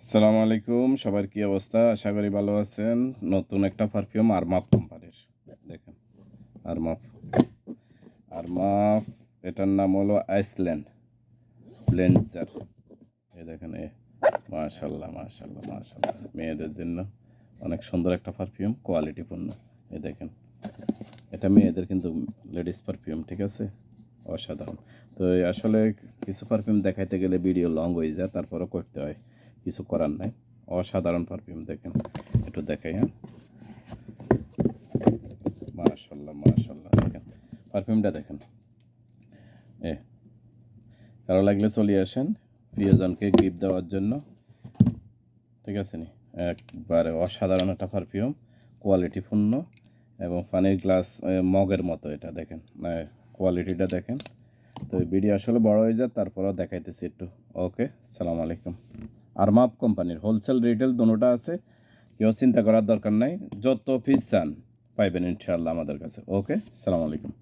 আসসালামু আলাইকুম, সবার কি অবস্থা? আশা করি ভালো আছেন। নতুন একটা পারফিউম আরমাফ কোম্পানির, দেখেন আরমাফ। আরমাফ, এটার নাম হলো আইসল্যান্ড ব্লেন্জার। এই দেখেন, মাশাল্লাহ মাশাল্লাহ মাশাল্লাহ, মেয়েদের জন্য অনেক সুন্দর একটা পারফিউম, কোয়ালিটিপূর্ণ। এই দেখেন, এটা মেয়েদের কিন্তু লেডিস পারফিউম, ঠিক আছে, অসাধারণ। তো আসলে কিছু পারফিউম দেখাইতে গেলে ভিডিও লং হয়ে যায়, তারপরও করতে হয়, কিছু করার নাই। অসাধারণ পারফিউম, দেখেন, একটু দেখাই। হ্যাঁ, মাশাল্লাহ মাশাল্লাহ, দেখেন পারফিউমটা দেখেন। কারো লাগলে চলে আসেন প্রিয়জনকে গিফট দেওয়ার জন্য, ঠিক আছে নি। একবারে অসাধারণ একটা পারফিউম, কোয়ালিটিপূর্ণ এবং পানির গ্লাস মগের মতো। এটা দেখেন, কোয়ালিটিটা দেখেন। তো ভিডিও আসলে বড় হয়ে যায়, তারপরেও দেখাইতেছি একটু। ওকে, সালাম আলাইকুম। আরমাফ কোম্পানির হোলসেল রিটেল দুটোটা আছে, কেউ চিন্তা করার দরকার নাই। যত পিস চান পাইবেন ইনশাআল্লাহ আমাদের কাছে। ওকে, সালাম আলাইকুম।